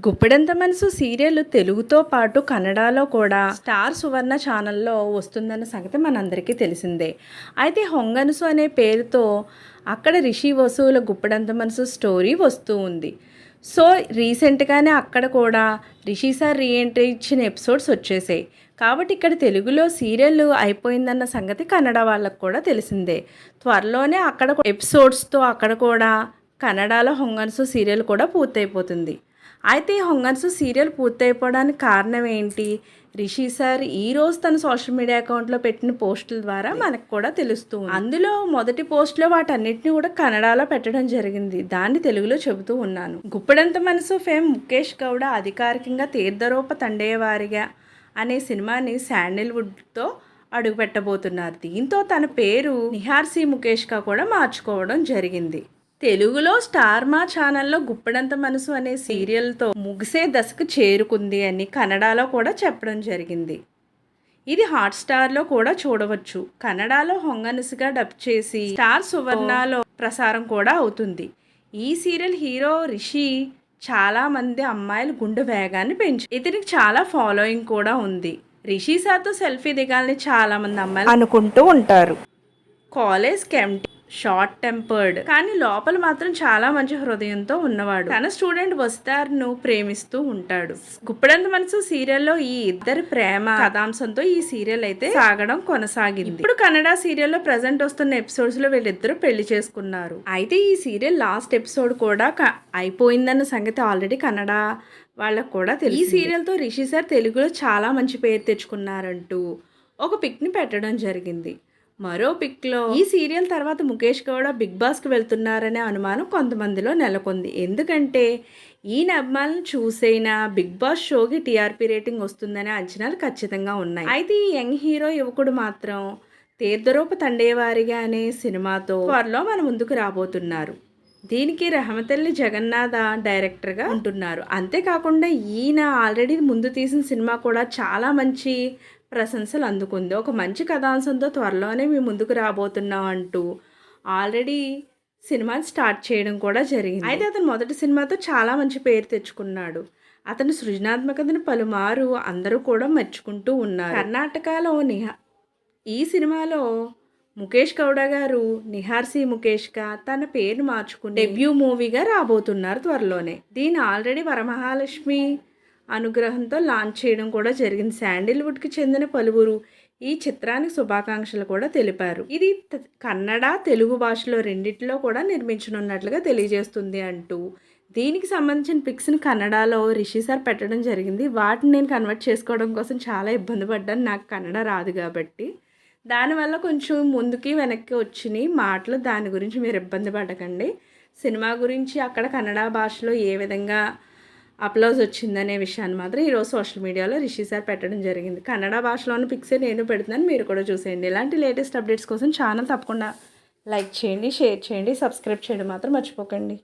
గుప్పెడంత మనసు సీరియల్ తెలుగుతో పాటు కన్నడలో కూడా స్టార్ సువర్ణ ఛానల్లో వస్తుందన్న సంగతి మనందరికీ తెలిసిందే. అయితే హొంగనసు అనే పేరుతో అక్కడ రిషి వసుల గుప్పెడంత మనసు స్టోరీ వస్తూ ఉంది. సో రీసెంట్గానే అక్కడ కూడా రిషి సార్ రీఎంట్రీ ఇచ్చిన ఎపిసోడ్స్ వచ్చేసాయి. కాబట్టి ఇక్కడ తెలుగులో సీరియల్ అయిపోయిందన్న సంగతి కన్నడ వాళ్ళకు కూడా తెలిసిందే. త్వరలోనే అక్కడ ఎపిసోడ్స్తో అక్కడ కూడా కన్నడలో హొంగనసు సీరియల్ కూడా పూర్తయిపోతుంది. అయితే హొంగనసు సీరియల్ పూర్తయిపోవడానికి కారణం ఏంటి? రిషి సార్ ఈరోజు తన సోషల్ మీడియా అకౌంట్లో పెట్టిన పోస్టుల ద్వారా మనకు కూడా తెలుస్తుంది. అందులో మొదటి పోస్ట్లో వాటన్నిటిని కూడా కన్నడలో పెట్టడం జరిగింది. దాన్ని తెలుగులో చెబుతూ ఉన్నాను. గుప్పెడంత మనసు ఫేమ్ ముఖేష్ గౌడ అధికారికంగా తీర్థరూప తండేవారిగా అనే సినిమాని శాండిల్వుడ్తో అడుగుపెట్టబోతున్నారు. దీంతో తన పేరు నిహార్ సి ముఖేష్గా కూడా మార్చుకోవడం జరిగింది. తెలుగులో స్టార్ మా ఛానల్లో గుప్పెడంత మనసు అనే సీరియల్తో ముగిసే దశకు చేరుకుంది అని కన్నడలో కూడా చెప్పడం జరిగింది. ఇది హాట్స్టార్లో కూడా చూడవచ్చు. కన్నడలో హొంగనసుగా డబ్ చేసి స్టార్ సువర్ణలో ప్రసారం కూడా అవుతుంది. ఈ సీరియల్ హీరో రిషి చాలామంది అమ్మాయిల గుండె వేగాన్ని పెంచి ఇతనికి చాలా ఫాలోయింగ్ కూడా ఉంది. రిషి సార్తో సెల్ఫీ దిగాలని చాలామంది అమ్మాయిలు అనుకుంటూ ఉంటారు. కాలేజ్ కెంప్టీ, షార్ట్ టెంపర్డ్, కానీ లోపల మాత్రం చాలా మంచి హృదయంతో ఉన్నవాడు. తన స్టూడెంట్ వస్తార్ను ప్రేమిస్తూ ఉంటాడు. గుప్పెడంత మనసు సీరియల్లో ఈ ఇద్దరి ప్రేమ కథాంశంతో ఈ సీరియల్ అయితే సాగడం కొనసాగింది. ఇప్పుడు కన్నడ సీరియల్లో ప్రజెంట్ వస్తున్న ఎపిసోడ్స్ లో వీళ్ళిద్దరూ పెళ్లి చేసుకున్నారు. అయితే ఈ సీరియల్ లాస్ట్ ఎపిసోడ్ కూడా అయిపోయిందన్న సంగతి ఆల్రెడీ కన్నడ వాళ్ళకు కూడా తెలుసు. ఈ సీరియల్తో రిషి సార్ తెలుగులో చాలా మంచి పేరు తెచ్చుకున్నారంటూ ఒక పిక్ని పెట్టడం జరిగింది. మరో పిక్లో ఈ సీరియల్ తర్వాత ముఖేష్ గౌడ బిగ్ బాస్కి వెళ్తున్నారనే అనుమానం కొంతమందిలో నెలకొంది. ఎందుకంటే ఈ నబ్బాలను చూసైనా బిగ్ బాస్ షోకి టీఆర్పీ రేటింగ్ వస్తుందనే అంచనాలు ఖచ్చితంగా ఉన్నాయి. అయితే ఈ యంగ్ హీరో యువకుడు మాత్రం తీర్థరూప తండేవారిగా అనే సినిమాతో త్వరలో మన ముందుకు రాబోతున్నారు. దీనికి రహమతల్లి జగన్నాథ డైరెక్టర్గా ఉంటున్నారు. అంతేకాకుండా ఈయన ఆల్రెడీ ముందు తీసిన సినిమా కూడా చాలా మంచి ప్రశంసలు అందుకుంది. ఒక మంచి కథాంశంతో త్వరలోనే మీ ముందుకు రాబోతున్నాం అంటూ ఆల్రెడీ సినిమాని స్టార్ట్ చేయడం కూడా జరిగింది. అయితే అతను మొదటి సినిమాతో చాలా మంచి పేరు తెచ్చుకున్నాడు. అతని సృజనాత్మకతను పలుమారు అందరూ కూడా మెచ్చుకుంటూ ఉన్నారు. కర్ణాటకలో ఈ సినిమాలో ముఖేష్ గౌడ గారు నిహార్ సి ముఖేష్గా తన పేరును మార్చుకుని డెబ్యూ మూవీగా రాబోతున్నారు త్వరలోనే. దీన్ని ఆల్రెడీ వరమహాలక్ష్మి అనుగ్రహంతో లాంచ్ చేయడం కూడా జరిగింది. శాండిల్వుడ్కి చెందిన పలువురు ఈ చిత్రానికి శుభాకాంక్షలు కూడా తెలిపారు. ఇది కన్నడ, తెలుగు భాషలో రెండిట్లో కూడా నిర్మించనున్నట్లుగా తెలియజేస్తుంది అంటూ దీనికి సంబంధించిన పిక్స్ని కన్నడలో రిషి సార్ పెట్టడం జరిగింది. వాటిని నేను కన్వర్ట్ చేసుకోవడం కోసం చాలా ఇబ్బంది పడ్డాను. నాకు కన్నడ రాదు కాబట్టి దానివల్ల కొంచెం ముందుకి వెనక్కి వచ్చినాయి మాటలు. దాని గురించి మీరు ఇబ్బంది పడకండి. సినిమా గురించి అక్కడ కన్నడ భాషలో ఏ విధంగా అప్లోజ్ వచ్చిందనే విషయాన్ని మాత్రం ఈరోజు సోషల్ మీడియాలో రిషి సార్ పెట్టడం జరిగింది. కన్నడ భాషలోని పిక్సే నేను పెడుతున్నాను, మీరు కూడా చూసేయండి. ఇలాంటి లేటెస్ట్ అప్డేట్స్ కోసం ఛానల్ తప్పకుండా లైక్ చేయండి, షేర్ చేయండి, సబ్స్క్రైబ్ చేయడం మాత్రం మర్చిపోకండి.